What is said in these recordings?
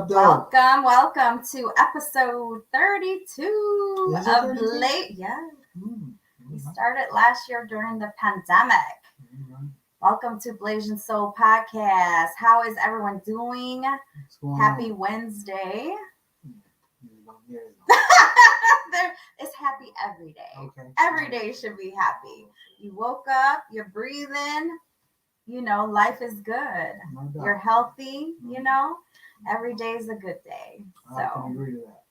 up, though? Welcome to episode 32 of Blasian. Yeah. We started last year during the pandemic. Welcome to Blasian Soul Podcast. How is everyone doing? Happy Wednesday. It's happy every day. Okay. Every day should be happy. You woke up, you're breathing, life is good. No, you're healthy, every day is a good day. I can agree to that.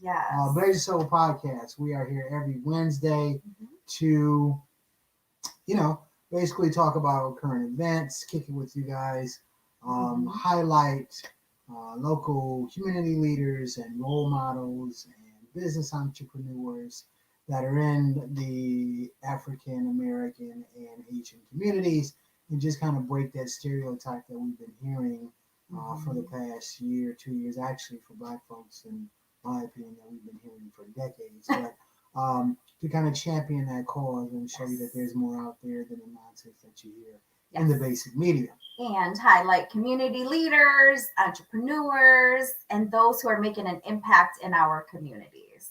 Yes. Blasian Soul Podcast. We are here every Wednesday to, basically talk about current events, kick it with you guys, highlight local community leaders and role models and business entrepreneurs that are in the African American and Asian communities, and just kind of break that stereotype that we've been hearing for the past year, 2 years, actually for Black folks, in my opinion, that we've been hearing for decades. But to kind of champion that cause and show you that there's more out there than the nonsense that you hear in the basic media. And highlight community leaders, entrepreneurs, and those who are making an impact in our communities.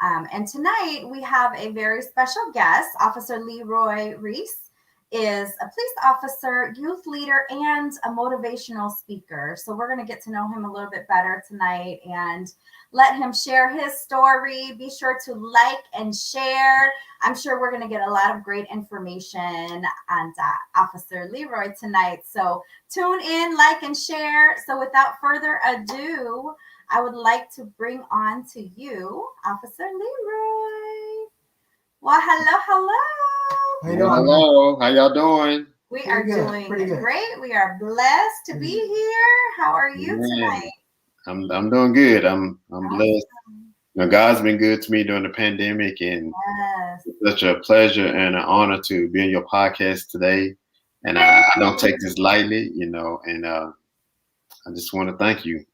And tonight we have a very special guest. Officer Leroy Reese is a police officer, youth leader, and a motivational speaker. So we're going to get to know him a little bit better tonight and let him share his story. Be sure to like and share. I'm sure we're going to get a lot of great information on Officer Leroy tonight. So tune in, like, and share. So without further ado, I would like to bring on to you, Officer Leroy. Well, hello. How you doing? Hello. How y'all doing? We are doing great. We are blessed to be here. How are you tonight? I'm doing good. I'm blessed. God's been good to me during the pandemic, and it's such a pleasure and an honor to be on your podcast today. And I don't take this lightly, and I just want to thank you.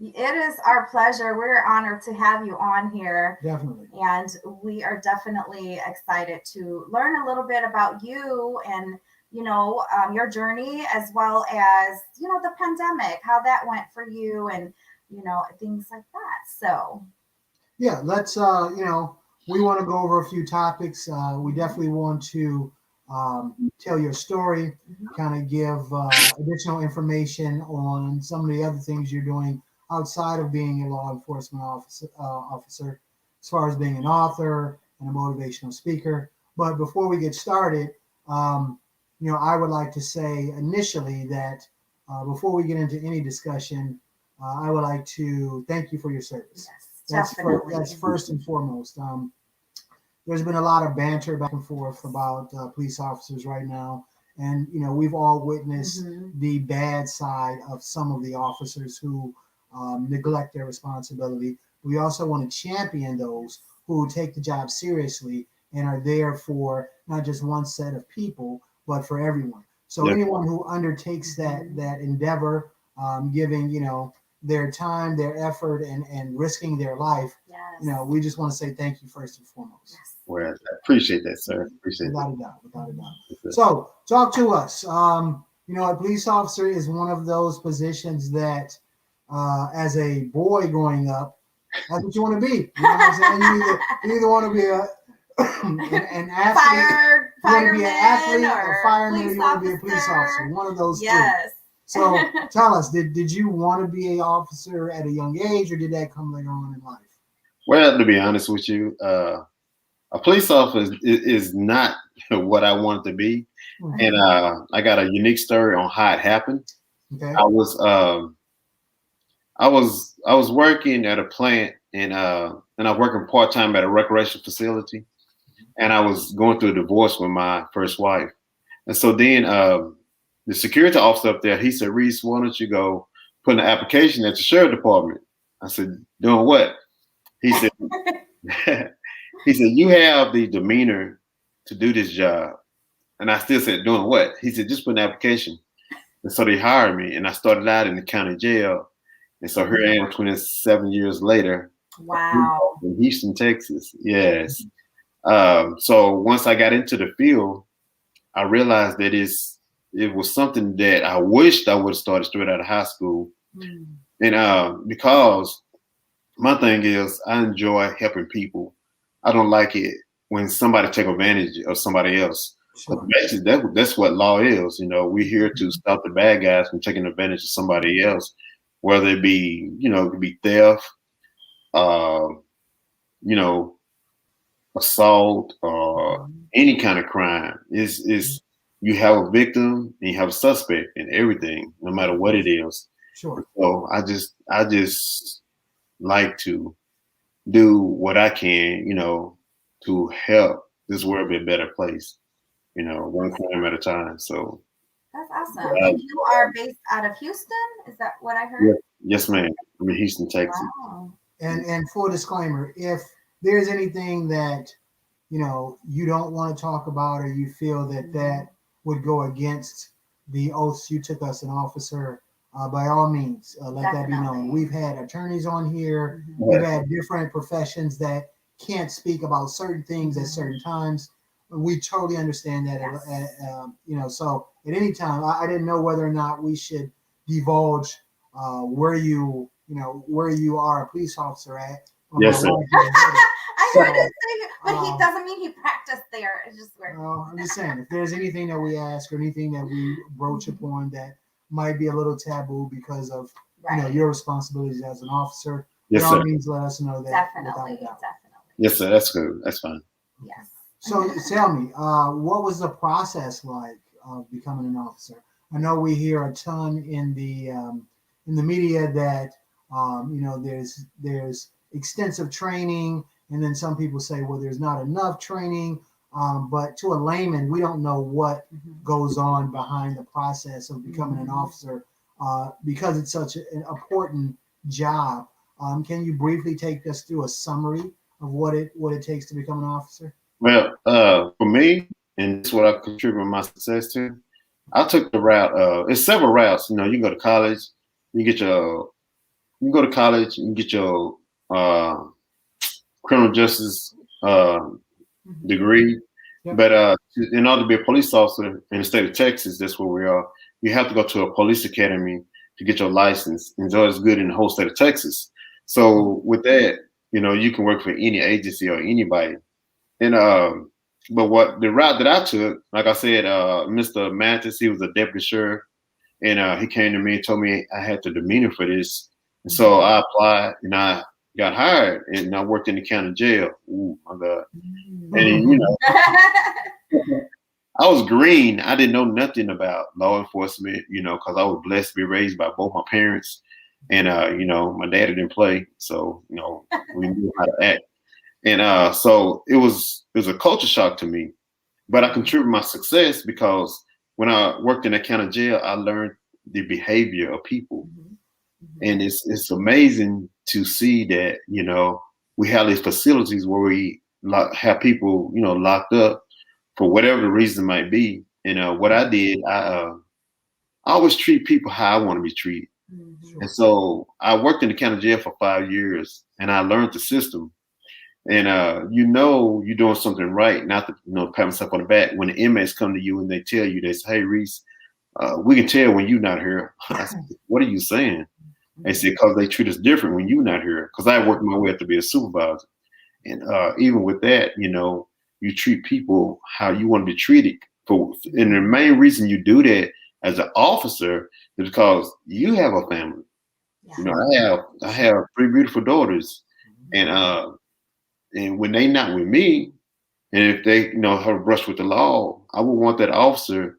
It is our pleasure. We're honored to have you on here. Definitely. And we are definitely excited to learn a little bit about you and, your journey, as well as, the pandemic, how that went for you and, things like that. So. Yeah, let's, we want to go over a few topics. We definitely want to tell your story, kind of give additional information on some of the other things you're doing outside of being a law enforcement officer, as far as being an author and a motivational speaker. But before we get started, I would like to say initially that before we get into any discussion, I would like to thank you for your service. Yes, that's first and foremost. There's been a lot of banter back and forth about police officers right now. And, we've all witnessed the bad side of some of the officers who neglect their responsibility. We also want to champion those who take the job seriously and are there for not just one set of people, but for everyone. So anyone who undertakes that endeavor, giving, their time, their effort, and risking their life, we just want to say thank you first and foremost. Yes. Well, I appreciate that, sir. Without a doubt. So talk to us. A police officer is one of those positions that as a boy growing up, that's what you want to be. You know what I'm saying? You either want to be an athlete, you want to be an athlete, or fireman, or you want to be a police officer. One of those two. So tell us, did you want to be an officer at a young age, or did that come later on in life? Well, to be honest with you, a police officer is not what I wanted to be. And I got a unique story on how it happened. Okay. I was working at a plant, and I was working part-time at a recreation facility, and I was going through a divorce with my first wife. And so then the security officer up there, he said, "Reese, why don't you go put an application at the sheriff department?" I said, "Doing what?" He said, "You have the demeanor to do this job." And I still said, "Doing what?" He said, "Just put an application." And so they hired me, and I started out in the county jail. And so here I am 27 years later. Wow. In Houston, Texas. Yes. So once I got into the field, I realized that it was something that I wished I would have started straight out of high school. And because my thing is I enjoy helping people. I don't like it when somebody take advantage of somebody else. But Sure. basically, that's what law is. We're here to stop the bad guys from taking advantage of somebody else, whether it be, it could be theft, uh, you know, assault, or any kind of crime. Is you have a victim and you have a suspect in everything, no matter what it is. Sure. So I just like to do what I can, to help this world be a better place, one crime at a time. So That's awesome. And you are based out of Houston? Is that what I heard? yeah, yes, ma'am. I'm in Houston, Texas. Wow. And full disclaimer, if there's anything that you don't want to talk about, or you feel that would go against the oaths you took as an officer, by all means, let that be known. We've had attorneys on here. We've had different professions that can't speak about certain things at certain times. We totally understand that. So at any time, I didn't know whether or not we should divulge where you are a police officer at. Yes, sir. I heard it say, but he doesn't mean he practiced there. It's just weird. I'm just saying, if there's anything that we ask or anything that we broach upon that might be a little taboo because of your responsibilities as an officer, yes, by all sir. means, let us know that. Definitely. Yes, sir. That's good. That's fine. Yes. So tell me, what was the process like of becoming an officer? I know we hear a ton in the media that there's extensive training, and then some people say, well, there's not enough training. But to a layman, we don't know what goes on behind the process of becoming an officer because it's such an important job. Can you briefly take us through a summary of what it takes to become an officer? Well, for me, and this is what I contribute my success to, I took the route. It's several routes. You can go to college, you can go to college and get your criminal justice degree. Yep. But in order to be a police officer in the state of Texas, that's where we are, you have to go to a police academy to get your license. And so it's good in the whole state of Texas. So with that, you can work for any agency or anybody. And but the route that I took, like I said, Mr. Mathis, he was a deputy sheriff, and he came to me and told me I had the demeanor for this. And so I applied and I got hired, and I worked in the county jail. Ooh, my God. And I was green. I didn't know nothing about law enforcement, because I was blessed to be raised by both my parents. And, my dad didn't play. So, we knew how to act. And so it was a culture shock to me. But I contributed my success because when I worked in that county jail, I learned the behavior of people. And it's amazing to see that, we have these facilities where we have people, locked up for whatever the reason might be. And what I did, I always treat people how I want to be treated. And so I worked in the county jail for 5 years, and I learned the system. And you're doing something right, not to pat myself on the back. When the inmates come to you and they tell you, they say, "Hey, Reese, we can tell when you're not here." I said, "What are you saying?" They said, "Because they treat us different when you're not here." Because I worked my way up to be a supervisor. And even with that, you treat people how you want to be treated. And the main reason you do that as an officer is because you have a family. Yeah. I have 3 beautiful daughters, and when they not with me, and if they have brushed with the law, I would want that officer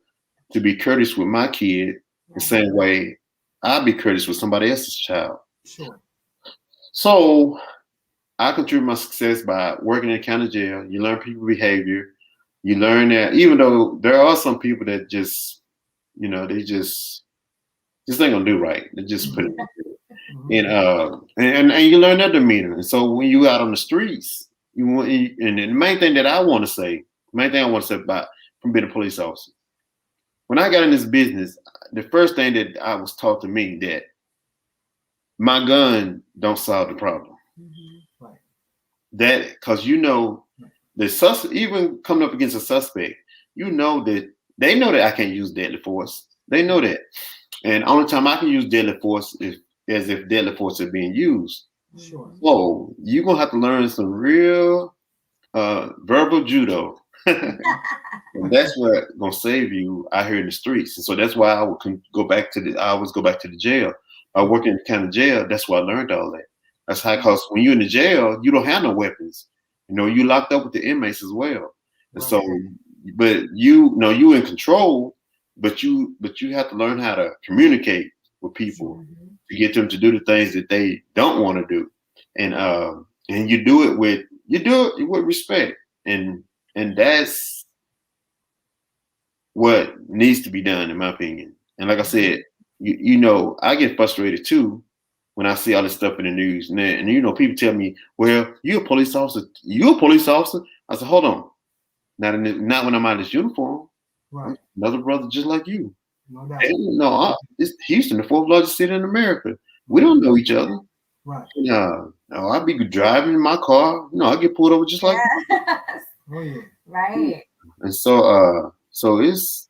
to be courteous with my kid the same way I'd be courteous with somebody else's child. Sure. So I contribute my success by working in county jail. You learn people behavior. You learn that even though there are some people that just, they just ain't gonna do right. They just put it. And you learn their demeanor. And so when you out on the streets, and the main thing I want to say about from being a police officer, when I got in this business, the first thing that I was taught to me that my gun don't solve the problem. Right. That because the even coming up against a suspect, that they know that I can't use deadly force. They know that, and only time I can use deadly force is as if deadly force is being used. Sure. So you're gonna have to learn some real verbal judo. And that's what gonna save you out here in the streets. And so that's why I would go back to the jail. I work in the county jail. That's why I learned all that. That's how, because when you're in the jail, you don't have no weapons. You know, you locked up with the inmates as well. And so, but you know, you in control, but you have to learn how to communicate with people to get them to do the things that they don't want to do. And you do it with respect. And that's what needs to be done, in my opinion. And like I said, you know, I get frustrated too when I see all this stuff in the news. And you know, people tell me, "Well, you're a police officer. You're a police officer." I said, "Hold on, not when I'm out of this uniform. Right. Another brother just like you." No doubt. No, it's Houston, the fourth largest city in America. We don't know each other. Right. No, I'll be driving in my car. You know, I get pulled over just like you. Oh, yeah. Right. And so it's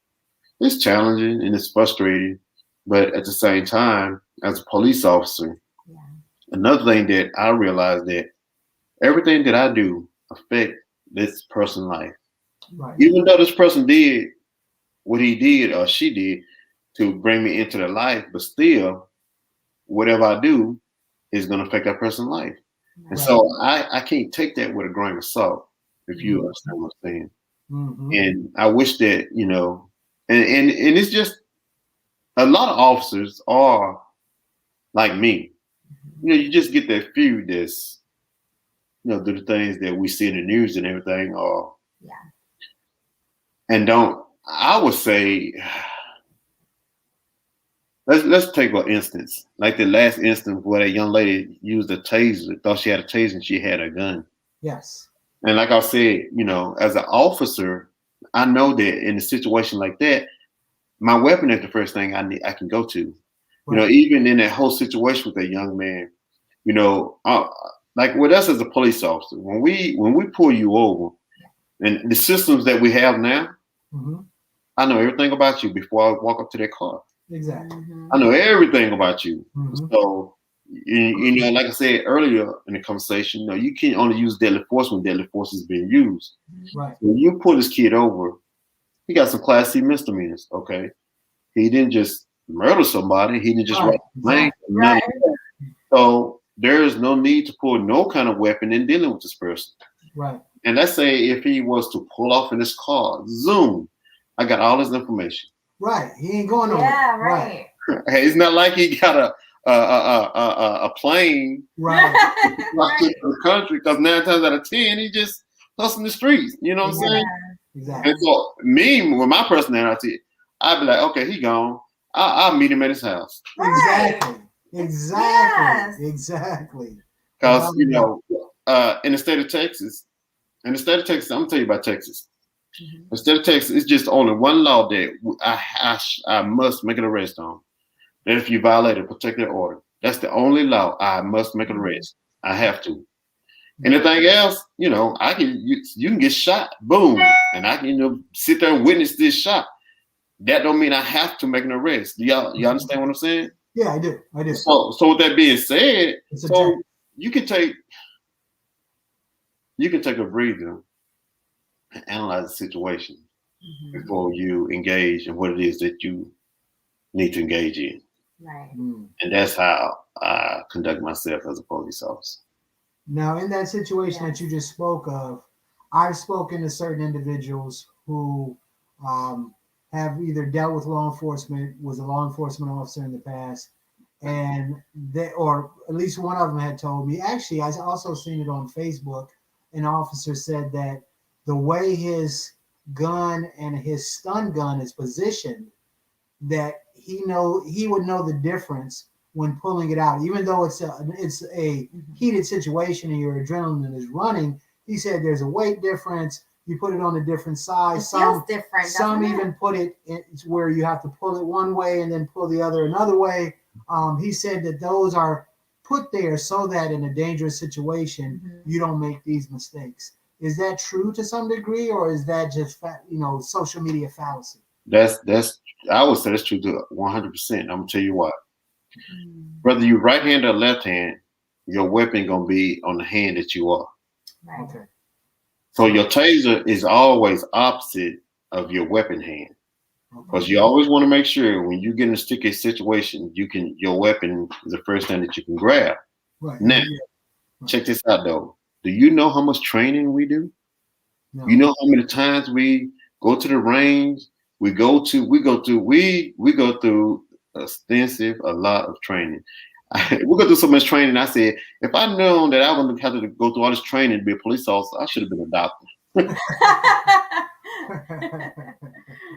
challenging and it's frustrating, but at the same time, as a police officer, another thing that I realized that everything that I do affect this person's life. Right. Even though this person did what he did or she did to bring me into their life, but still, whatever I do is going to affect that person's life. And so I can't take that with a grain of salt, if you understand what I'm saying. And I wish that, you know, and it's just a lot of officers are like me. You know, you just get that few that's, you know, do the things that we see in the news and everything, or and don't. I would say, let's take an instance, like the last instance where that young lady used a taser, thought she had a taser and she had a gun. Yes. And like I said, you know, as an officer, I know that in a situation like that, my weapon is the first thing I can go to. You know, even in that whole situation with that young man, you know, like with us as a police officer, when we pull you over, and the systems that we have now, I know everything about you before I walk up to that car. Exactly. I know everything about you. So, you know, like I said earlier in the conversation, you know, you can't only use deadly force when deadly force is being used. Right. When you pull this kid over, he got some Class C misdemeanors. Okay, he didn't just murder somebody. He didn't just write the name. So there is no need to pull no kind of weapon in dealing with this person. Right. And let's say if he was to pull off in his car, zoom, I got all his information. Right. He ain't going nowhere. Yeah. Right. It's not like he got a plane. Right. To the country, because 9 times out of 10 he just hustling the streets. You know what I'm saying? Exactly. And so me, with my personality, I'd be like, okay, he gone. I'll meet him at his house. Exactly. Exactly. Because you know, in the state of Texas, I'm gonna tell you about Texas. The state of Texas, it's just only one law that I must make an arrest on. That if you violate a protected order, that's the only law I must make an arrest. I have to. Anything else, you know, you can get shot, boom, and I can, you know, sit there and witness this shot. That don't mean I have to make an arrest. Do y'all understand what I'm saying? Yeah, I do. So with that being said, so you can take a breather and analyze the situation before you engage in what it is that you need to engage in. Right. And that's how I conduct myself as a police officer. Now, in that situation that you just spoke of, I've spoken to certain individuals who have either dealt with law enforcement, was a law enforcement officer in the past, and or at least one of them had told me. Actually, I also seen it on Facebook. An officer said that the way his gun and his stun gun is positioned, that he would know the difference when pulling it out, even though it's a heated situation and your adrenaline is running. He said there's a weight difference. You put it on a different size. It feels different. Some even put it in where you have to pull it one way and then pull the other another way. He said that those are put there so that in a dangerous situation you don't make these mistakes. Is that true to some degree, or is that just social media fallacy? That's I would say that's true to 100%. I'm gonna tell you why. Whether you right hand or left hand, your weapon gonna be on the hand that you are. Right. Okay. So your taser is always opposite of your weapon hand. Because Okay. you always want to make sure when you get in a sticky situation, your weapon is the first thing that you can grab. Right. Now, Yeah. Right. check this out though. Do you know how much training we do? No. You know how many times we go to the range? We go through a lot of training. We go through so much training. I said, if I'd known that I would have to go through all this training to be a police officer, I should have been a doctor.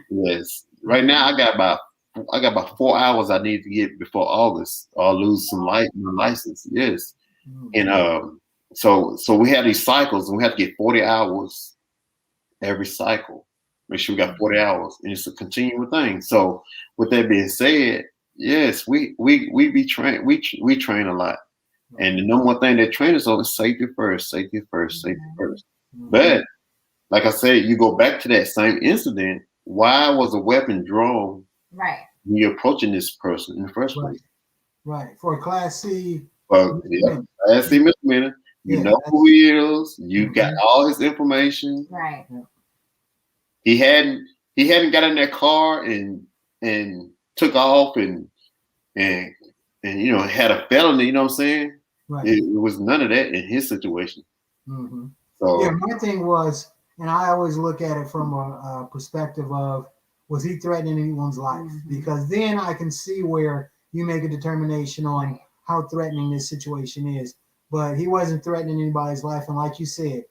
Yes. Right now, I got about 4 hours I need to get before August, or I'll lose my license. Yes. And so we have these cycles, and we have to get 40 hours every cycle. Make sure we got 40 hours, and it's a continuing thing. So with that being said, yes, we train a lot, and the number one thing that trainers on is safety first, safety first, safety first. But like I said, you go back to that same incident. Why was a weapon drawn Right. when you're approaching this person in the first place? Right. For a Class C. Well, yeah, Class C misdemeanor. You know who he is. You got all his information. Right. He hadn't got in that car and took off and had a felony. You know what I'm saying? Right. It was none of that in his situation. Mm-hmm. So yeah, my thing was, and I always look at it from a perspective of, was he threatening anyone's life? Because then I can see where you make a determination on how threatening this situation is. But he wasn't threatening anybody's life. And like you said,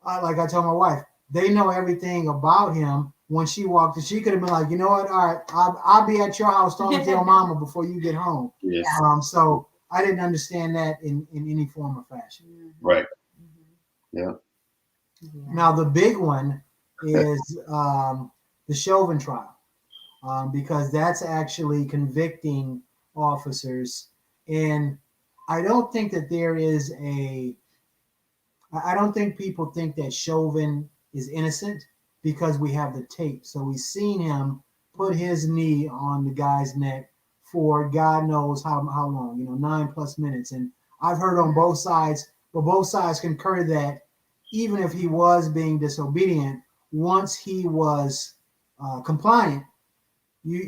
like I told my wife, they know everything about him. When she walked in, she could have been like, you know what? All right, I'll be at your house talking to your mama before you get home. Yes. So I didn't understand that in any form or fashion. Right. Yeah. Now the big one is the Chauvin trial, because that's actually convicting officers, and I don't think that I don't think people think that Chauvin is innocent because we have the tape. So we've seen him put his knee on the guy's neck for God knows how long, 9+ minutes. And I've heard on both sides, but both sides concur that even if he was being disobedient, once he was compliant, you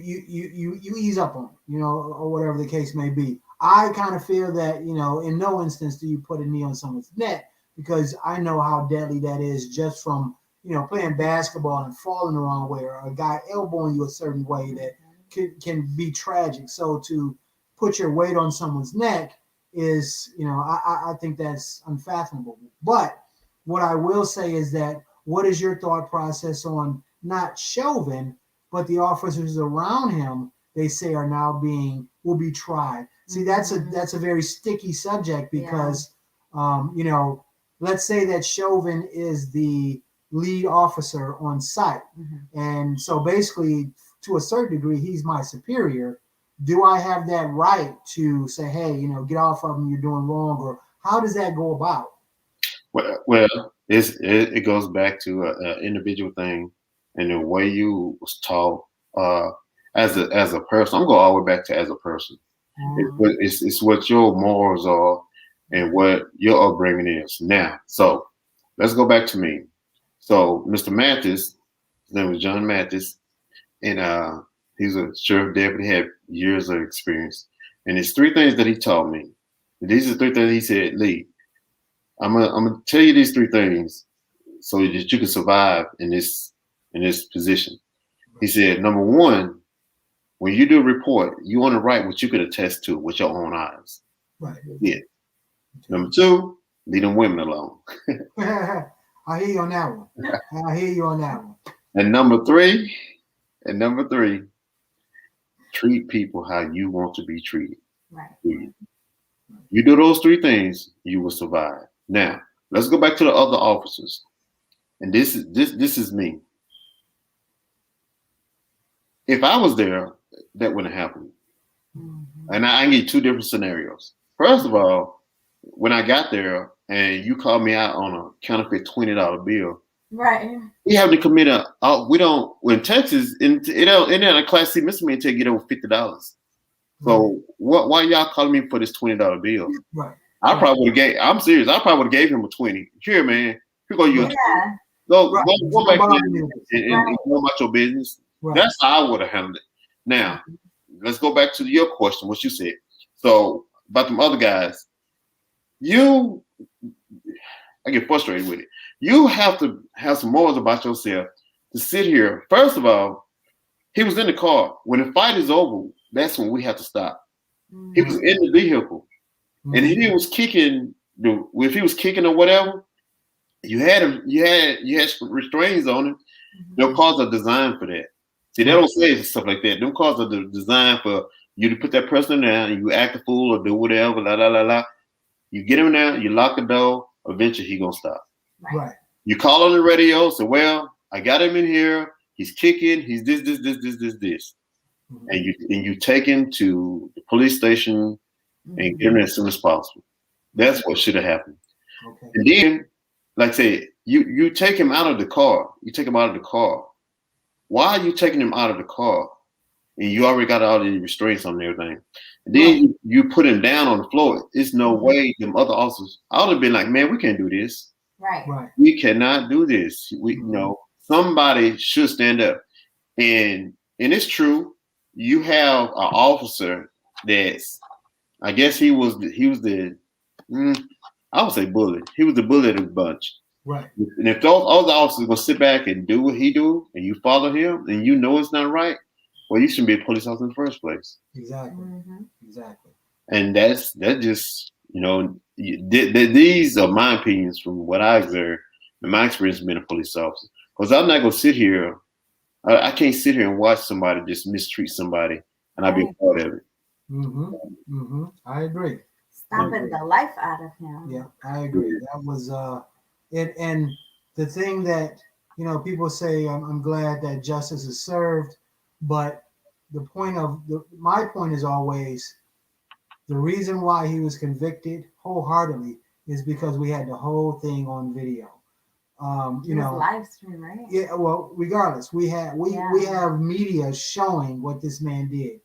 ease up on it, or whatever the case may be. I kind of feel that, in no instance do you put a knee on someone's neck, because I know how deadly that is just from, playing basketball and falling the wrong way, or a guy elbowing you a certain way that can be tragic. So to put your weight on someone's neck is, I think that's unfathomable. But what I will say is that, what is your thought process on not Chauvin, but the officers around him? They say are now will be tried. See, that's a very sticky subject because, let's say that Chauvin is the lead officer on site, and so basically, to a certain degree, he's my superior. Do I have that right to say, hey, get off of him, you're doing wrong, or how does that go about? Well, it goes back to an individual thing and the way you was taught as a person. I'm going all the way back to as a person. It's what your morals are and what your upbringing is. Now, so let's go back to me. So Mr. Mathis, his name was John Mathis, and he's a sheriff deputy, had years of experience. And there's 3 things that he taught me. These are 3 things he said, Lee, I'm gonna tell you these 3 things so that you can survive in this position. He said, number 1, when you do a report, you want to write what you could attest to with your own eyes. Right. Yeah. Number 2, leave them women alone. I hear you on that one. And number 3, treat people how you want to be treated. Right. You do those 3 things, you will survive. Now, let's go back to the other officers. And this is me. If I was there, that wouldn't happen. And I can give you 2 different scenarios. First of all, when I got there and you called me out on a counterfeit $20 bill, right? We have to commit in Texas, it ain't a Class C misdemeanor until you get over $50. So why y'all calling me for this $20 bill? Right. I probably would have gave. I'm serious. I probably would have gave him a 20. Here, man. Here go you. Yeah. Go Right. go back Somebody in knew this. and go about your business. Right. That's how I would have handled it. Now, let's go back to your question, what you said. So about them other guys, I get frustrated with it. You have to have some morals about yourself to sit here. First of all, he was in the car. When the fight is over, that's when we have to stop. He was in the vehicle, and if he was kicking, if he was kicking or whatever, you had him. You had restraints on him. No cars are designed for that. See, they don't say stuff like that. Them cars are designed for you to put that person down and you act a fool or do whatever. La la la la. You get him down. You lock the door. Eventually, he gonna stop. Right. You call on the radio. Say, "Well, I got him in here. He's kicking. He's this. And you take him to the police station and get him as soon as possible. That's what should have happened. Okay. And then, like I said, you take him out of the car. You take him out of the car. Why are you taking him out of the car? And you already got all the restraints on everything. And then you put him down on the floor. There's no way them other officers. I would have been like, man, we can't do this. Right. We cannot do this. Somebody should stand up. And it's true. You have an officer that's, I guess he was the I would say bully. He was the bully of the bunch. Right. And if those other officers are gonna sit back and do what he do, and you follow him, and you know it's not right, well, you shouldn't be a police officer in the first place. Exactly. Exactly. And that just these are my opinions from what I observed and my experience being a police officer. Because I'm not gonna sit here. I can't sit here and watch somebody just mistreat somebody, and I'll be a part of it. I agree. Stomping the life out of him. Yeah, I agree. That was it. And the thing that people say, I'm glad that justice is served, but my point is always the reason why he was convicted wholeheartedly is because we had the whole thing on video. Live stream, right? Yeah. Well, regardless, we have media showing what this man did.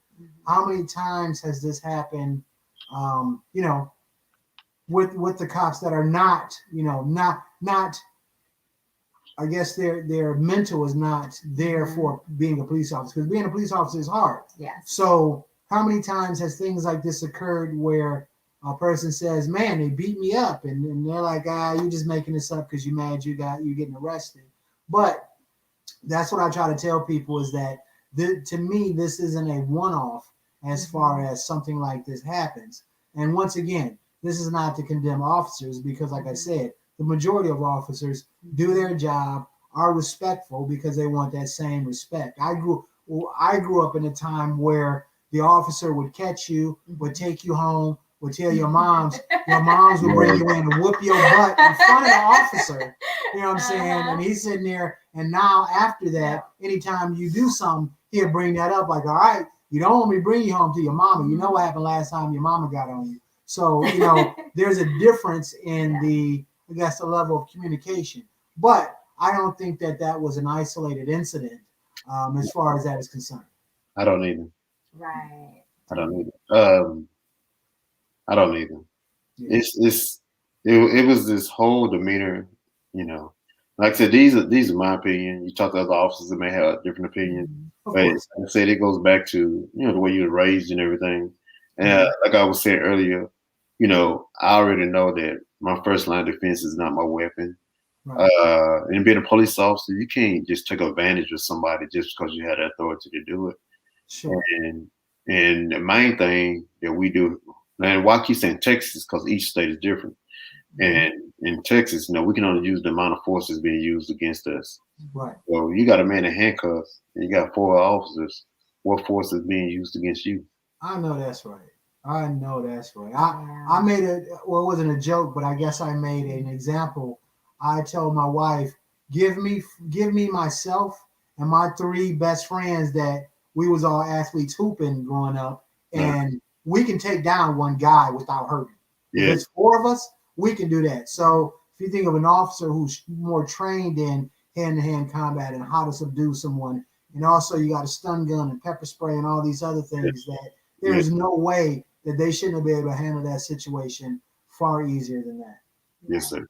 How many times has this happened? With the cops that are not. I guess their mental is not there for being a police officer, because being a police officer is hard. Yes. So how many times has things like this occurred where a person says, man, they beat me up, and they're like, you're just making this up because you're mad you're getting arrested. But that's what I try to tell people is that to me, this isn't a one-off as far as something like this happens. And once again, this is not to condemn officers, because like I said, the majority of officers do their job, are respectful because they want that same respect. I grew up in a time where the officer would catch you, would take you home, would tell your moms would bring you in and whoop your butt in front of the officer. You know what I'm saying? And he's sitting there, and now after that, anytime you do something, he'll bring that up like, all right, you don't want me to bring you home to your mama. You know what happened last time your mama got on you. So, there's a difference in the level of communication. But I don't think that was an isolated incident as far as that is concerned. I don't either. Right. I don't either. I don't either. Yeah. It was this whole demeanor, Like I said, these are my opinion. You talk to other officers that may have a different opinion. But like I said, it goes back to the way you were raised and everything. And like I was saying earlier, I already know that my first line of defense is not my weapon. Right. And being a police officer, you can't just take advantage of somebody just because you had the authority to do it. Sure. And the main thing that we do, and why I keep saying Texas, because each state is different. And in Texas, we can only use the amount of force that's being used against us. Right. So you got a man in handcuffs, and you got 4 officers. What force is being used against you? I know that's right. I made it wasn't a joke, but I guess I made an example. I told my wife, give me myself and my 3 best friends that we was all athletes hooping growing up, and we can take down one guy without hurting. Yeah. If it's 4 of us, we can do that. So if you think of an officer who's more trained in hand-to-hand combat and how to subdue someone, and also you got a stun gun and pepper spray and all these other things that There is no way that they shouldn't have been able to handle that situation far easier than that. Yes, sir.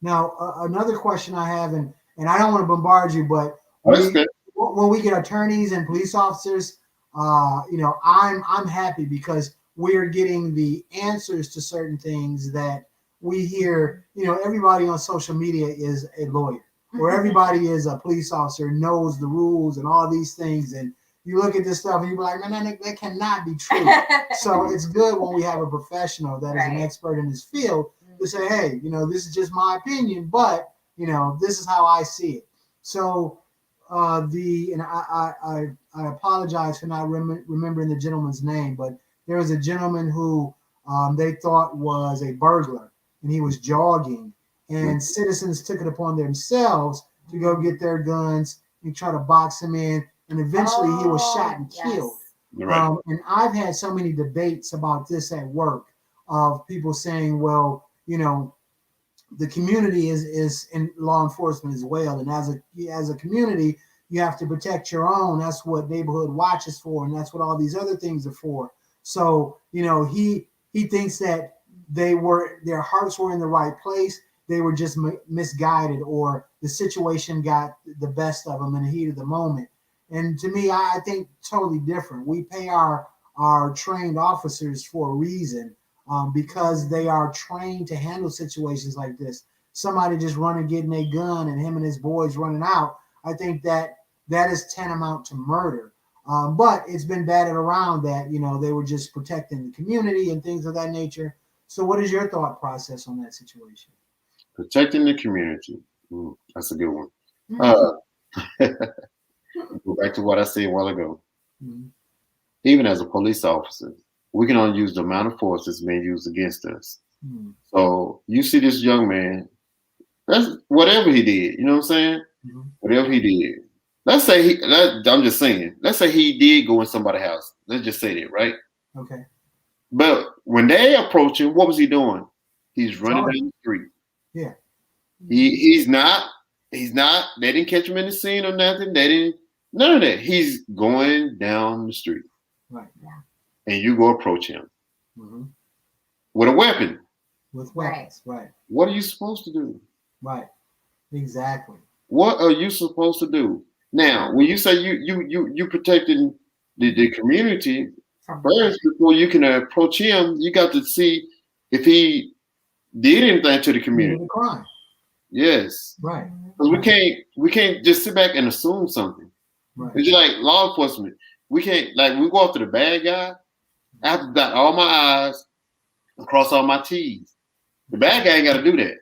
Now, another question I have, and I don't want to bombard you, but Good. when we get attorneys and police officers, I'm happy because we're getting the answers to certain things that we hear. Everybody on social media is a lawyer, or everybody is a police officer, knows the rules and all these things. And you look at this stuff and you're like, man, that cannot be true. So it's good when we have a professional that is an expert in this field to say, hey, this is just my opinion, but this is how I see it. So I apologize for not remembering the gentleman's name, but there was a gentleman who they thought was a burglar, and he was jogging, and citizens took it upon themselves to go get their guns and try to box him in, and eventually he was shot and killed. Right. And I've had so many debates about this at work of people saying, well, the community is in law enforcement as well, and as a community, you have to protect your own. That's what Neighborhood Watch is for, and that's what all these other things are for. So he thinks that their hearts were in the right place. They were just misguided, or the situation got the best of them in the heat of the moment. And to me, I think totally different. We pay our trained officers for a reason. Because they are trained to handle situations like this. Somebody just running, getting a gun, and him and his boys running out. I think that is tantamount to murder. But it's been batted around that, they were just protecting the community and things of that nature. So what is your thought process on that situation? Protecting the community. That's a good one. Go back to what I said a while ago. Mm-hmm. Even as a police officer, we can only use the amount of force that's being used against us. Mm-hmm. So you see this young man, that's whatever he did, you know what I'm saying? Mm-hmm. Whatever he did. Let's say I'm just saying, let's say he did go in somebody's house. Let's just say that, right? Okay. But when they approach him, what was he doing? He's running down the street. Yeah. He's not, they didn't catch him in the scene or nothing. None of that. He's going down the street. Right. Yeah. And you go approach him with a weapon. With weapons, right. What are you supposed to do? Right. Exactly. What are you supposed to do? Now, when you say you protecting the community first before you can approach him, you got to see if he did anything to the community. The crime. Yes. Right. Because we can't just sit back and assume something. Right. It's just like law enforcement. We can't, like, we go after the bad guy. I have to dot all my I's and cross all my T's. The bad guy ain't got to do that.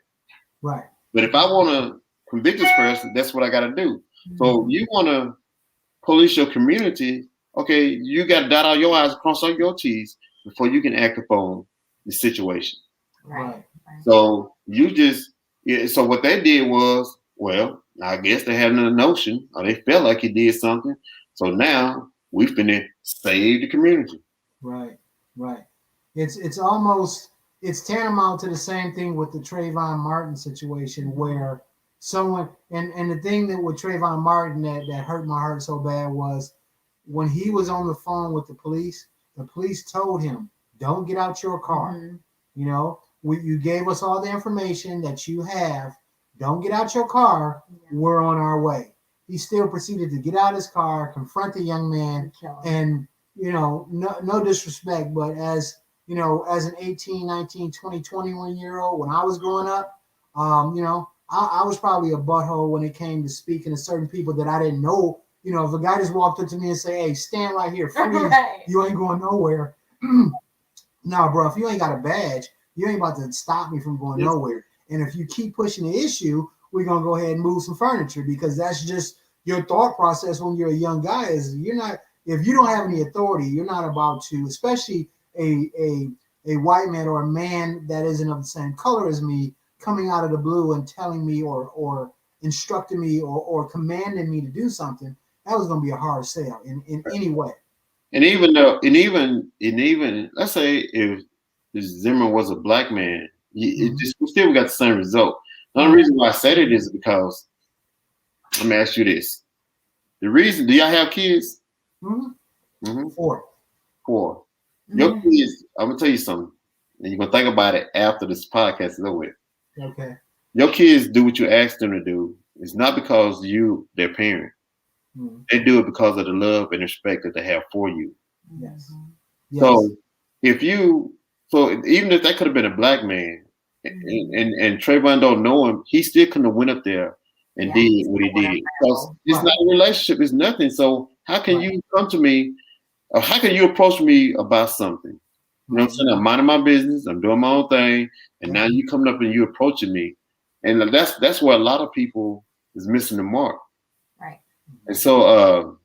Right. But if I want to convict this person, that's what I got to do. So you want to police your community, okay, you got to dot all your I's, cross all your T's before you can act upon the situation. Right. So so what they did was, well, I guess they had a notion, or they felt like he did something. So now we've been save the community. Right. It's tantamount to the same thing with the Trayvon Martin situation, where someone and the thing that with Trayvon Martin that hurt my heart so bad was when he was on the phone with the police told him, don't get out your car. You gave us all the information that you have. Don't get out your car. We're on our way. He still proceeded to get out his car, confront the young man, and no disrespect, but as as an 18, 19, 20, 21-year-old, when I was growing up, I was probably a butthole when it came to speaking to certain people that I didn't know. If a guy just walked up to me and say, hey, stand right here, freeze, you ain't going nowhere. Nah, bro, if you ain't got a badge, you ain't about to stop me from going nowhere. And if you keep pushing the issue, we're going to go ahead and move some furniture, because that's just your thought process when you're a young guy is if you don't have any authority, you're not about to, especially a white man or a man that isn't of the same color as me coming out of the blue and telling me or instructing me or commanding me to do something. That was going to be a hard sell in any way. And even let's say if Zimmerman was a black man, we still got the same result. The only reason why I said it is because, let me ask you this. The reason, do y'all have kids? 4. 4. Your kids, I'm gonna tell you something, and you're gonna think about it after this podcast is over with. Okay. Your kids do what you ask them to do. It's not because you, their parent. Mm-hmm. They do it because of the love and respect that they have for you. Yes. So even if that could have been a black man, and Trayvon don't know him, he still couldn't have went up there and did what he did. Because it's not a relationship, it's nothing. So how can you come to me, or how can you approach me about something? You know what I'm saying? I'm minding my business, I'm doing my own thing, and now you coming up and you approaching me. And that's where a lot of people is missing the mark. Right. And so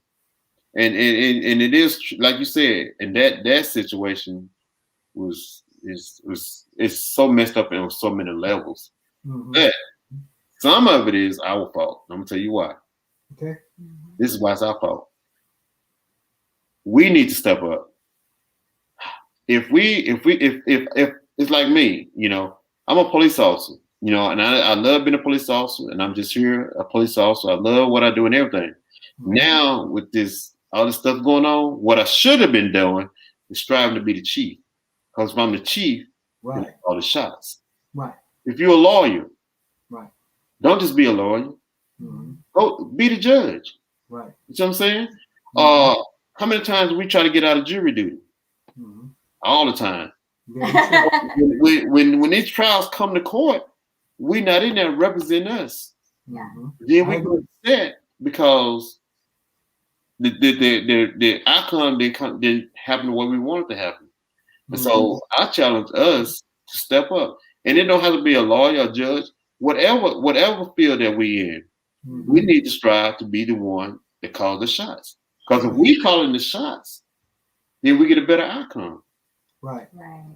and it is like you said, and that situation is so messed up on so many levels. But some of it is our fault. I'm gonna tell you why. Okay. This is why it's our fault. We need to step up. If it's like me, I'm a police officer, and I love being a police officer, and I'm just here, a police officer. I love what I do and everything. Now with all this stuff going on, what I should have been doing is striving to be the chief. Because if I'm the chief, all the shots. Right. If you're a lawyer, don't just be a lawyer. Go be the judge. Right. You know what I'm saying? How many times we try to get out of jury duty? All the time. when these trials come to court, we not in there representing us. Then we go upset because the outcome didn't happen the way we wanted to happen. And so I challenge us to step up. And it don't have to be a lawyer, a judge, whatever field that we in. We need to strive to be the one that calls the shots. Because if we calling the shots, then we get a better outcome. Right.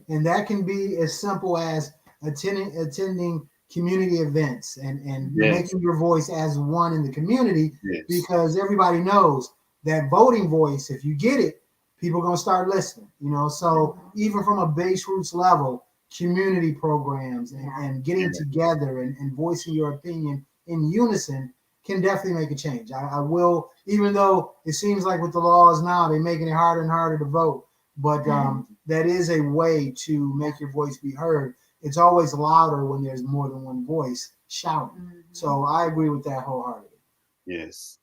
And that can be as simple as attending community events and making your voice as one in the community, because everybody knows that voting voice, if you get it, people are going to start listening, so even from a base roots level, community programs and getting together and voicing your opinion in unison can definitely make a change. I will, even though it seems like with the laws now, they're making it harder and harder to vote, but that is a way to make your voice be heard. It's always louder when there's more than one voice shouting. So I agree with that wholeheartedly. Yes.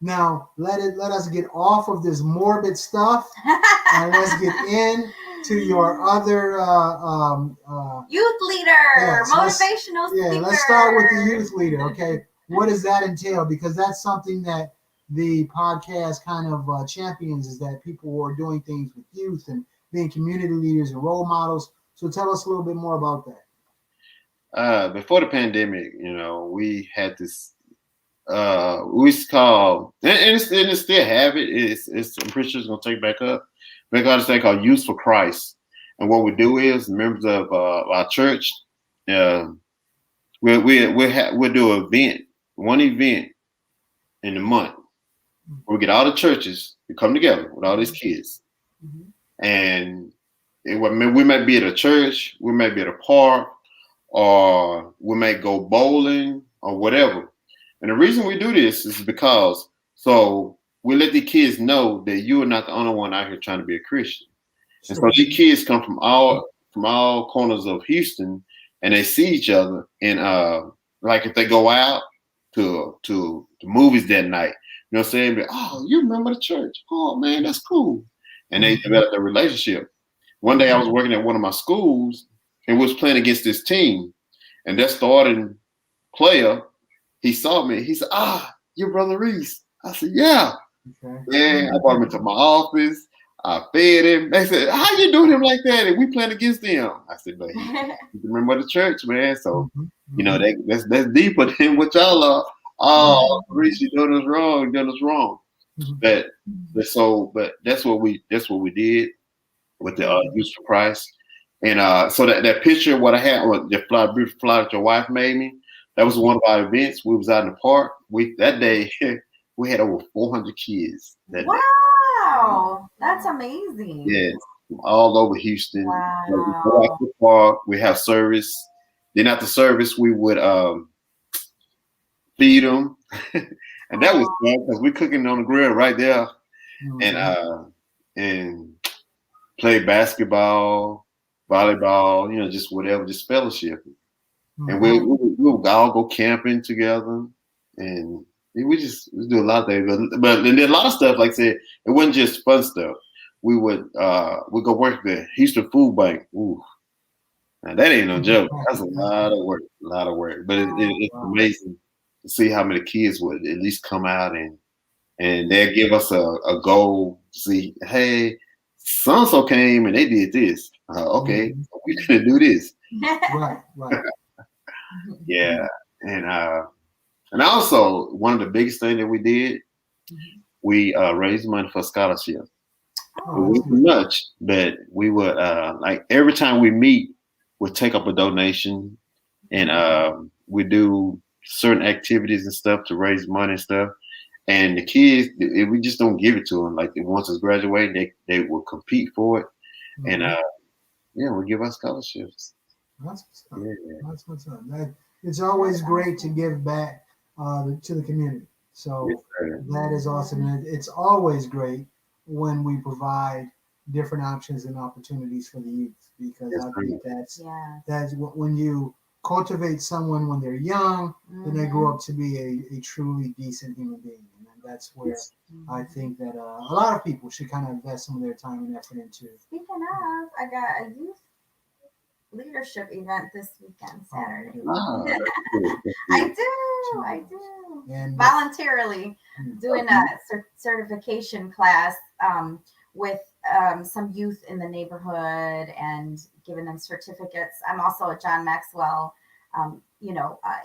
Now let us get off of this morbid stuff and let's get into your other youth leader, motivational speaker. Let's start with the youth leader. Okay, what does that entail? Because that's something that the podcast kind of champions, is that people are doing things with youth and being community leaders and role models. So tell us a little bit more about that. Before the pandemic, we had this. We call, and it still have it. It's I'm pretty sure it's gonna take back up. We got this thing called Youth for Christ, and what we do is members of our church, we'll do one event in the month. We get all the churches to come together with all these kids, and we might be at a church, we might be at a park, or we might go bowling or whatever. And the reason we do this is because we let the kids know that you are not the only one out here trying to be a Christian. And so these kids come from all corners of Houston, and they see each other. And like if they go out to the movies that night, you know what I'm saying? But, oh, you remember the church? Oh man, that's cool. And they develop a relationship. One day I was working at one of my schools and we was playing against this team, and their starting player, he saw me. He said, you're Brother Reese. I said, yeah. Okay. I brought him into my office. I fed him. They said, how you doing him like that? And we playing against them. I said, but he remember the church, man. So, that's deeper than what y'all are. Oh, Reese, you're doing us wrong. You're doing us wrong. But that's what we did with the Youth for Christ. And so that picture, what I had, the fly that your wife made me, that was one of our events. We was out in the park. That day, we had over 400 kids. Wow, that's amazing. Yes, from all over Houston. Wow. We go out to the park. We have service. Then after service, we would feed them, and that was fun because we're cooking on the grill right there. And play basketball, volleyball, just whatever, just fellowship. And we would all go camping together, and we do a lot of things. But then a lot of stuff, like I said, it wasn't just fun stuff. We would go work the Houston Food Bank. Ooh, now that ain't no joke. That's a lot of work, But it's amazing to see how many kids would at least come out and they'll give us a goal to see, hey, so-and-so came and they did this. Okay, we gonna do this. Right. Yeah, and also one of the biggest things that we did, we raised money for scholarships. It wasn't much, but we would like every time we meet, we'd take up a donation, and we do certain activities and stuff to raise money and stuff. And the kids, we just don't give it to them. Like once it's graduating, they will compete for it, and we give us scholarships. That's what's up. It's always great to give back to the community. So that is awesome. And it's always great when we provide different options and opportunities for the youth, because I think that's when you cultivate someone when they're young, then they grow up to be a truly decent human being. And that's where I think that a lot of people should kind of invest some of their time and effort into. Speaking of, I got a youth leadership event this weekend, Saturday. I do. And voluntarily doing a certification class with some youth in the neighborhood and giving them certificates. I'm also a John Maxwell,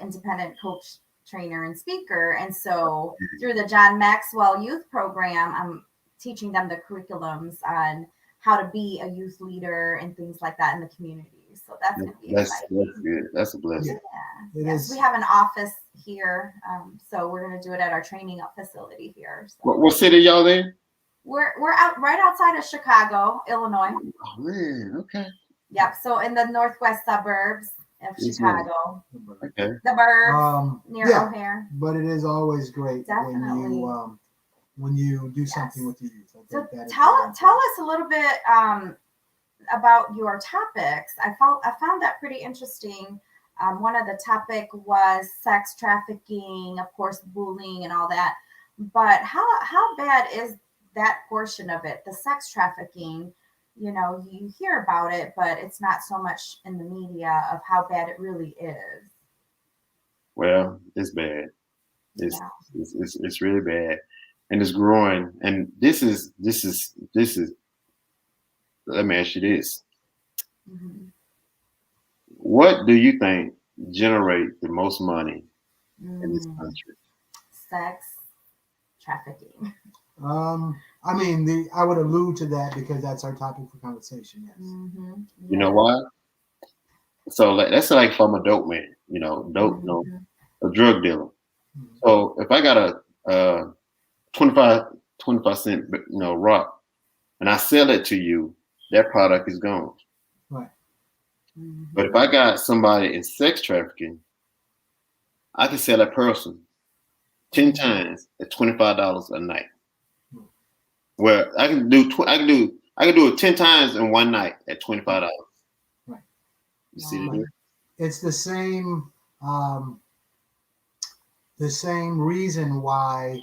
independent coach, trainer, and speaker. And so through the John Maxwell Youth Program, I'm teaching them the curriculums on how to be a youth leader and things like that in the community. So that's going to be exciting. That's good. That's a blessing. Yeah. Yes, we have an office here, so we're going to do it at our training facility here. So. What city y'all in? We're out right outside of Chicago, Illinois. Oh man, okay. Yep. So in the northwest suburbs of Chicago. Okay. The burbs near O'Hare. But it is always great when you do something with the youth. So tell us a little bit about your topics. I found that pretty interesting. One of the topic was sex trafficking, of course, bullying and all that. But how bad is that portion of it? The sex trafficking, you hear about it, but it's not so much in the media of how bad it really is. Well, it's bad. It's really bad, and it's growing. And this is. Let me ask you this: what do you think generate the most money in this country? Sex trafficking. I would allude to that because that's our topic for conversation. Yes. You know why? So that's like from a dope man, a drug dealer. So if I got a 25 cent, rock, and I sell it to you, that product is gone. Right. But if I got somebody in sex trafficking, I can sell that person 10 times at $25 a night. Well, I can do it 10 times in one night at $25. Right. You see the difference? It's the same reason why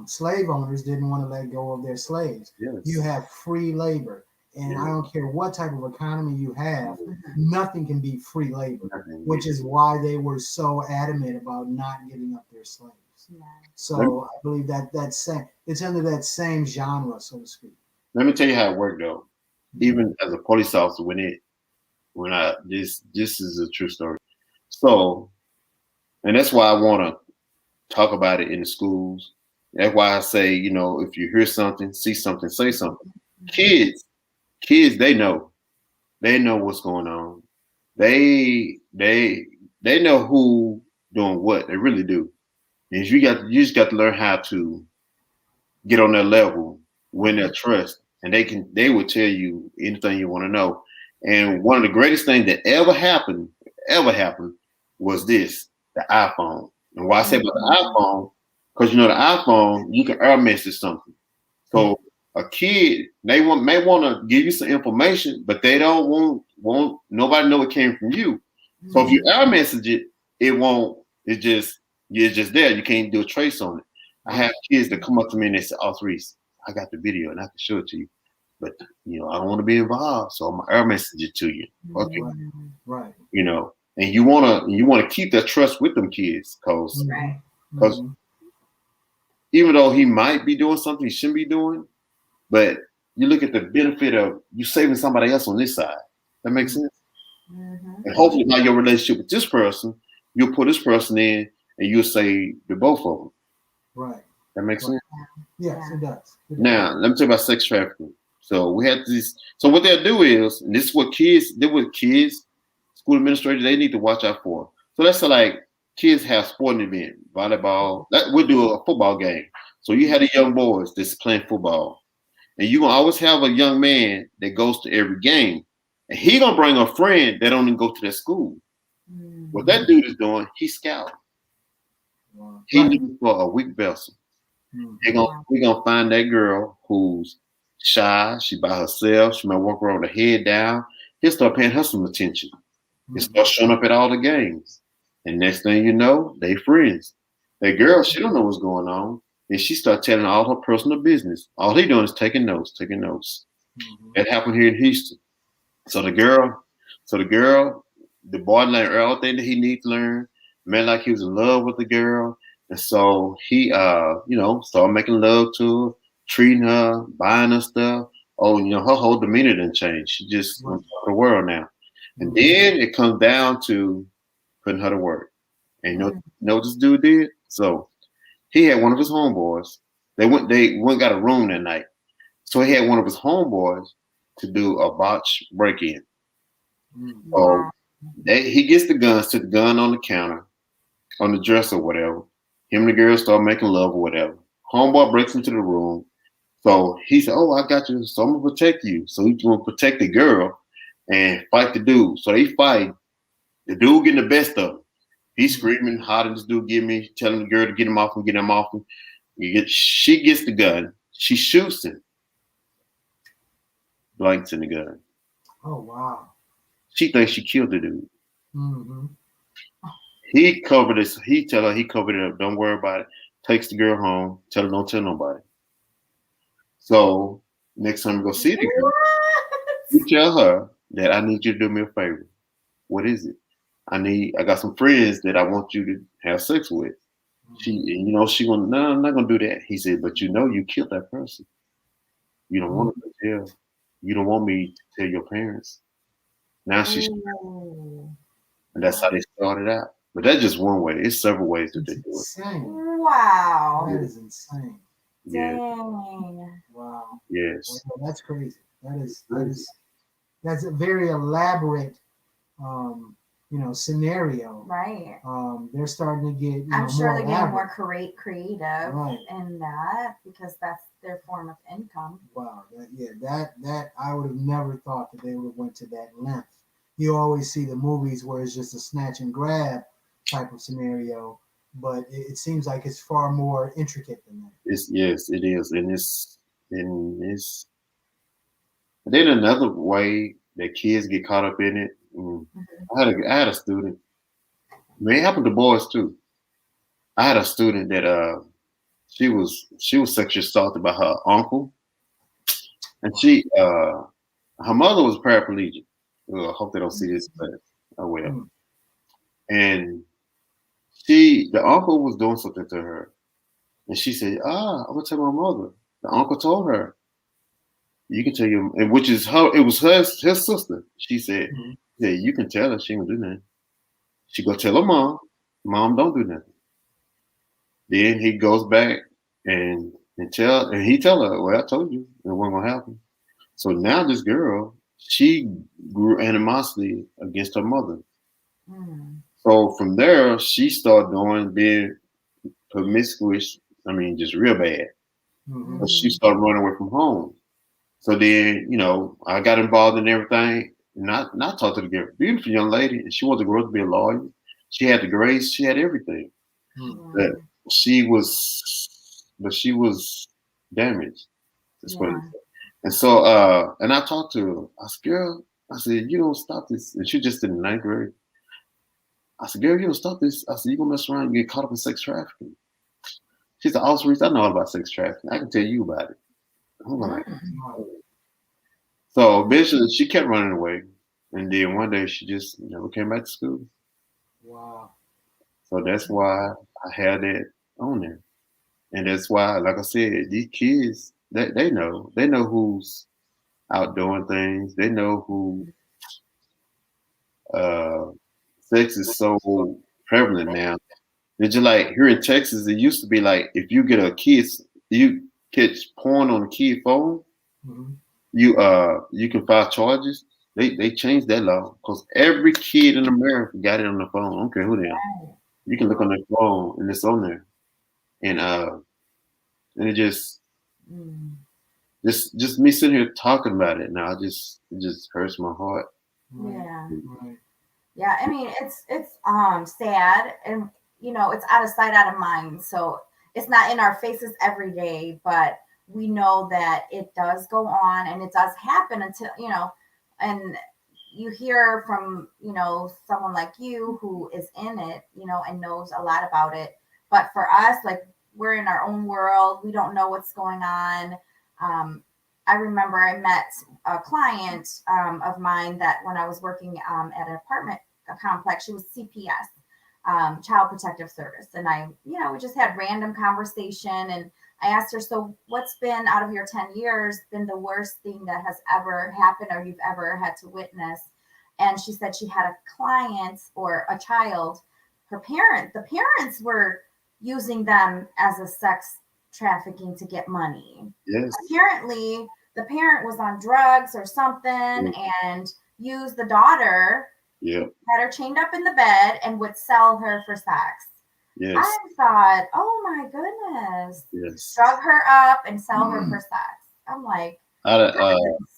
slave owners didn't want to let go of their slaves. Yes. You have free labor. And I don't care what type of economy you have, nothing can beat free labor, which is why they were so adamant about not giving up their slaves. Yeah. So I believe it's under that same genre, so to speak. Let me tell you how it worked, though. Even as a police officer, this is a true story. So, and that's why I want to talk about it in the schools. That's why I say, if you hear something, see something, say something. Kids, they know what's going on. They know who doing what. They really do. And you just got to learn how to get on their level, win their trust, and they will tell you anything you want to know. And one of the greatest things that ever happened was the iPhone. And why I say about the iPhone, because the iPhone, you can air message something. So a kid, they may want to give you some information, but they don't want nobody know it came from you. So if you air message it, it won't. It's just there. You can't do a trace on it. I have kids that come up to me and they say, "Oh, Reese, I got the video and I can show it to you, but I don't want to be involved, so I'm gonna air message it to you." Okay, Right. And you wanna keep that trust with them kids, because even though he might be doing something he shouldn't be doing, but you look at the benefit of you saving somebody else on this side. That makes sense. And hopefully by your relationship with this person, you'll put this person in and you'll save the both of them. Right. That makes sense? Yes, it does. Now, let me tell you about sex trafficking. So we had these. So what they'll do is, and this is what kids, school administrators, they need to watch out for. So let's say like kids have sporting event, volleyball. We'll do a football game. So you have the young boys that's playing football, and you gonna always have a young man that goes to every game, and he gonna bring a friend that don't even go to that school. What that dude is doing, he's scouting. He looking for a weak vessel. We gonna find that girl who's shy. She by herself. She might walk around with her head down. He'll start paying her some attention. He'll start showing up at all the games. And next thing you know, they friends. That girl, she don't know what's going on. And she start telling all her personal business. All he doing is taking notes. That happened here in Houston. So the boy learned everything that he needs to learn. Man, like he was in love with the girl. And so he, started making love to her, treating her, buying her stuff. Oh, her whole demeanor didn't change. She just went to the world now. And then it comes down to putting her to work. And you know what this dude did? So he had one of his homeboys. They went got a room that night. So he had one of his homeboys to do a botch break-in. He gets the gun, set the gun on the counter, on the dresser or whatever. Him and the girl start making love or whatever. Homeboy breaks into the room. So he said, "Oh, I got you. So I'm going to protect you." So he's going to protect the girl and fight the dude. So they fight. The dude getting the best of him. He's screaming, "How did this dude get me?" Telling the girl to get him off him. She gets the gun. She shoots him. Blanks in the gun. Oh, wow. She thinks she killed the dude. He covered this. He tell her he covered it up. Don't worry about it. Takes the girl home. Tell her don't tell nobody. So next time you go see the girl, you tell her that I need you to do me a favor. What is it? I got some friends that I want you to have sex with. She gonna, no, I'm not gonna do that. He said, but you killed that person. You don't want to go to jail. You don't want me to tell your parents. Now she's, and that's how they started out. But that's just one way. It's several ways that they do it. Wow. That is insane. Yeah. Dang. Wow. Yes. Well, that's crazy. That's a very elaborate scenario. Right. They're starting to get I'm sure they're getting elaborate. more creative in that, because that's their form of income. Wow. That I would have never thought that they would have went to that length. You always see the movies where it's just a snatch and grab type of scenario, but it seems like it's far more intricate than that. Yes, it is. And then another way that kids get caught up in it. I had a student. It happened to boys too. I had a student that she was sexually assaulted by her uncle, and her mother was paraplegic. I hope they don't see this, but oh well. And the uncle was doing something to her, and she said, "I'm gonna tell my mother." The uncle told her, "You can tell your," and which is her. It was her sister. She said, "Yeah, you can tell her. She ain't gonna do nothing. She go tell her mom. Mom don't do nothing." Then he goes back and he tell her, "Well, I told you it wasn't gonna happen." So now this girl, she grew animosity against her mother. So from there, she started being promiscuous. I mean, just real bad. So she started running away from home. So then, I got involved in everything. And I talked to the girl, beautiful young lady, and she wanted to grow up to be a lawyer. She had the grades, she had everything. But she was damaged. That's Yeah. what it is. And so, and I talked to her. I said, girl, I said, you don't stop this. And she just in the 9th grade. I said, girl, you don't stop this. I said, you gonna mess around and get caught up in sex trafficking. She said, Officer Reese, I know all about sex trafficking. I can tell you about it. I'm like, so eventually she kept running away. And then one day she just never came back to school. Wow. So that's why I had that on there. And that's why, like I said, these kids, they know who's out doing things. They know who sex is so prevalent now. It's just like here in Texas, it used to be like if you get a kid, you catch porn on a kid phone, Mm-hmm. you can file charges. They changed that law because every kid in America got it on the phone. I don't care who they are. You can look on their phone and it's on there. And it just me sitting here talking about it now, it just hurts my heart. Yeah. Right. Yeah, I mean it's sad, and it's out of sight, out of mind. So it's not in our faces every day, but we know that it does go on and it does happen until and you hear from someone like you who is in it, and knows a lot about it. But for us, like, we're in our own world, we don't know what's going on. I remember I met a client of mine that when I was working at an apartment complex, she was CPS, Child Protective Service. And we just had random conversation. And I asked her, so what's been, out of your 10 years, been the worst thing that has ever happened or you've ever had to witness? And she said she had a client or a child, the parents were using them as a sex trafficking to get money. Yes. Apparently, the parent was on drugs or something and used the daughter, had her chained up in the bed, and would sell her for sex. Yes. I thought, oh my goodness. Yes. Drug her up and sell her for sex. I'm like, I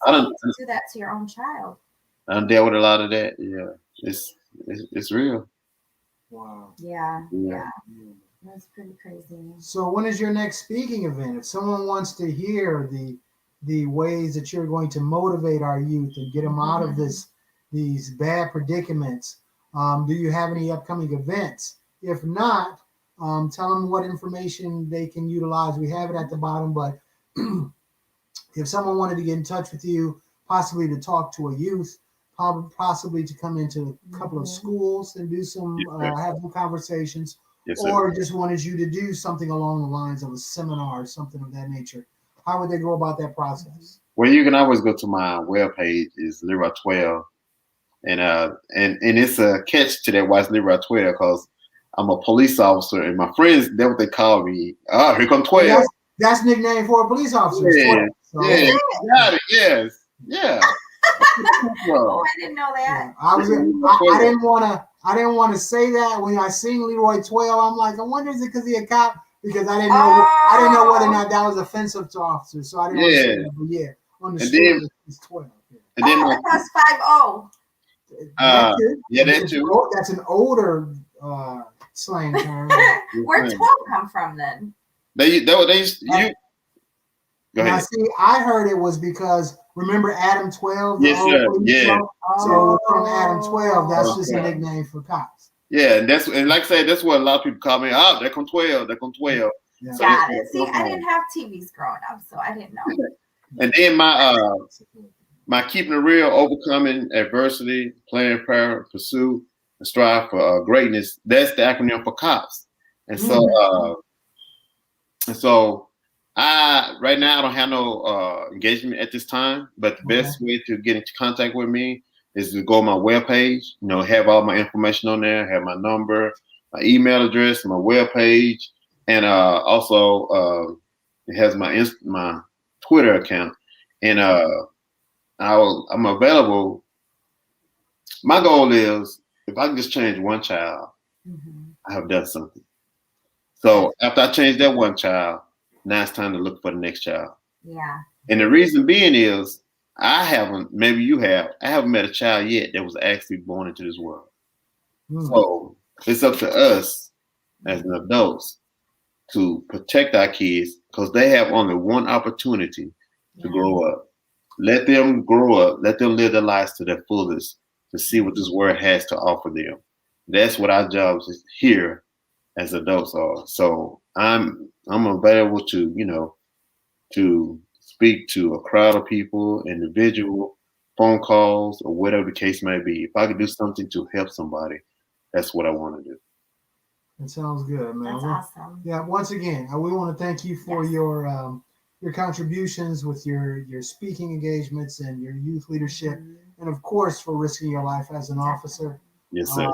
don't do that to your own child. I done dealt with a lot of that. Yeah. It's real. Wow. Yeah. That's pretty crazy. So when is your next speaking event? If someone wants to hear the ways that you're going to motivate our youth and get them out of these bad predicaments, do you have any upcoming events? If not, tell them what information they can utilize. We have it at the bottom, but if someone wanted to get in touch with you, possibly to talk to a youth, possibly to come into a couple of schools and do some have some conversations, or just wanted you to do something along the lines of a seminar or something of that nature, how would they go about that process? Well, you can always go to my webpage, is Leroy 12, and it's a catch to that why it's Leroy 12 because I'm a police officer, and my friends, that's what they call me. Oh, here come 12. Well, that's nickname for a police officer. Yeah, 12, so. yeah, got it. Yes, yeah. Oh, I didn't know that. Yeah, I didn't want to say that when I seen Leroy 12. I'm like, I wonder is it because he a cop? Because I didn't know whether or not that was offensive to officers, so I didn't want to say that. But yeah, on the street it's 12. Yeah. And then I thought it was 50. That too. That's an older slang term. Where'd 12 come from then? You go ahead. Now, see, I heard it was because remember Adam 12? Yes, sir. Yeah. So from Adam 12, that's just a nickname for cops. Yeah, and like I said, that's what a lot of people call me. Oh, they're from 12. They're from 12. Yeah. Got it. See, I didn't have TVs growing up, so I didn't know. And then my keeping it real, overcoming adversity, plan, prayer, pursue, and strive for greatness. That's the acronym for COPS. And so I right now I don't have no engagement at this time, but the best way to get into contact with me is to go on my webpage, have all my information on there, have my number, my email address, my webpage, and also it has my Twitter account. And I'm available. My goal is if I can just change one child, I have done something. So after I change that one child, now it's time to look for the next child. Yeah. And the reason being is I haven't met a child yet that was actually born into this world. So it's up to us as an adults to protect our kids because they have only one opportunity to grow up. Let them grow up. Let them live their lives to their fullest to see what this world has to offer them. That's what our jobs is here as adults are. So I'm available to, to speak to a crowd of people, individual phone calls, or whatever the case may be. If I could do something to help somebody, that's what I want to do. That sounds good, man. That's awesome. Yeah. Once again, we want to thank you for your contributions with your speaking engagements and your youth leadership, and of course for risking your life as an officer. Yes, sir.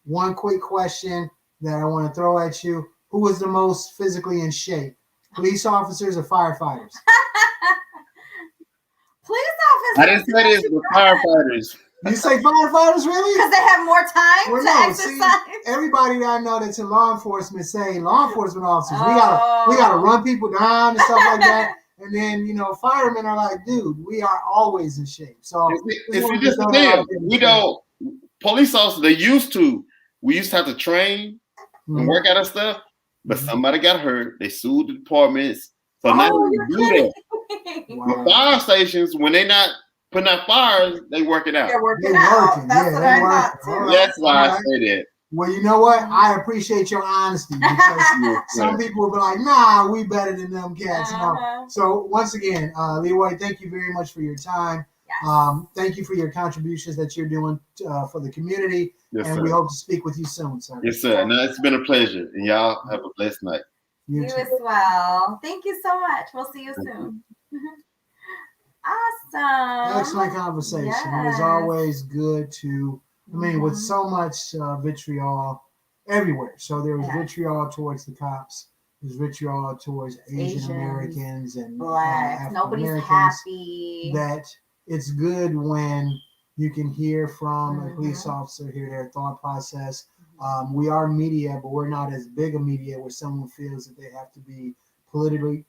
One quick question that I want to throw at you: who is the most physically in shape, police officers or firefighters? Police officers. I didn't say this, but firefighters. You say firefighters, really? Because they have more time to exercise. See, everybody that I know that's in law enforcement say law enforcement officers, we gotta run people down and stuff like that. And then firemen are like, dude, we are always in shape. So it's just the thing. Police officers, we used to have to train and work out of stuff, but somebody got hurt. They sued the departments. So now we do that. Wow. The fire stations, when they're not putting out fires, they work it out. They're working out. That's what I thought too. That's why I say that. Well, you know what? I appreciate your honesty because some people will be like, nah, we better than them cats. So once again, Leroy, thank you very much for your time. Yes. Thank you for your contributions that you're doing for the community. Yes, and sir. We hope to speak with you soon, sir. Yes, sir. No, it's been a pleasure. And y'all have a blessed night. You as well. Thank you so much. We'll see you soon. Awesome. Excellent conversation. Yes. It is always good to, with so much vitriol everywhere. So there is vitriol towards the cops. There's vitriol towards Asian Americans and Blacks. Nobody's happy. That it's good when you can hear from a police officer, hear their thought process. We are media, but we're not as big a media where someone feels that they have to be politically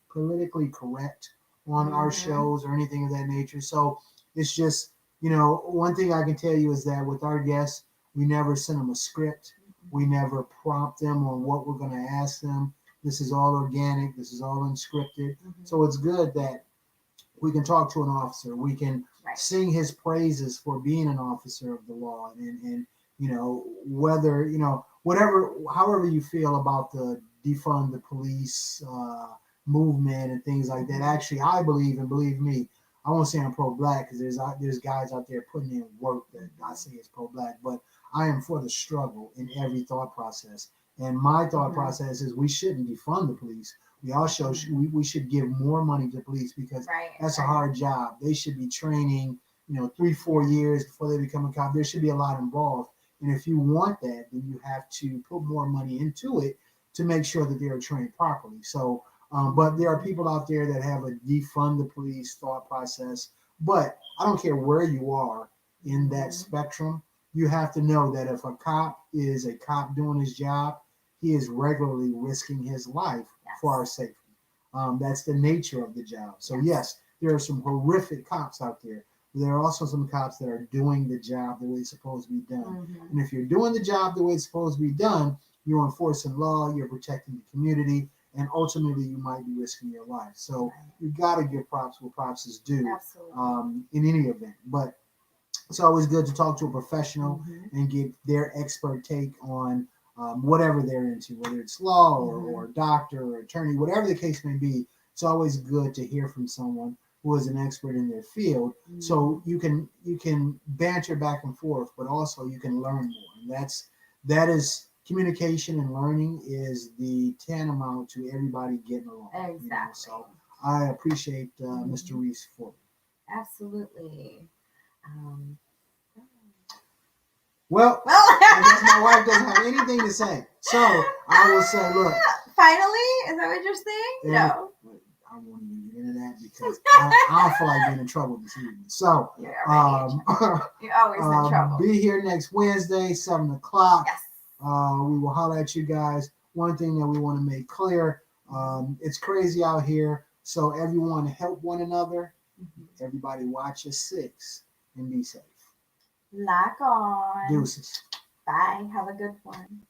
correct on our shows or anything of that nature. So it's just, one thing I can tell you is that with our guests, we never send them a script. We never prompt them on what we're going to ask them. This is all organic. This is all unscripted. So it's good that we can talk to an officer. We can sing his praises for being an officer of the law, and whether however you feel about the defund the police movement and things like that. Actually, I believe, and believe me, I won't say I'm pro-black because there's guys out there putting in work that I say is pro-black, but I am for the struggle in every thought process. And my thought process is we shouldn't defund the police. We also we should give more money to police because that's a hard job. They should be training, 3-4 years before they become a cop. There should be a lot involved. And if you want that, then you have to put more money into it to make sure that they are trained properly. So, but there are people out there that have a defund the police thought process. But I don't care where you are in that spectrum. You have to know that if a cop is a cop doing his job, he is regularly risking his life for our safety. That's the nature of the job. So yes, there are some horrific cops out there. There are also some cops that are doing the job the way it's supposed to be done. And if you're doing the job the way it's supposed to be done, you're enforcing law, you're protecting the community, and ultimately you might be risking your life. So you got to give props where props is due in any event. But it's always good to talk to a professional and get their expert take on whatever they're into, whether it's law or doctor or attorney, whatever the case may be. It's always good to hear from someone who is an expert in their field, so you can banter back and forth, but also you can learn more. And that is communication, and learning is the tantamount to everybody getting along. Exactly. So I appreciate Mr. Reese for it. Absolutely. Well, I guess my wife doesn't have anything to say. So I will say, look. Finally? Is that what you're saying? No. I won't even get into that because I don't feel like being in trouble this evening. So you're always in trouble. Be here next Wednesday, 7:00. Yes. We will holler at you guys. One thing that we want to make clear, it's crazy out here. So everyone help one another. Everybody watch your 6 and be safe. Lock on. Deuces. Bye. Have a good one.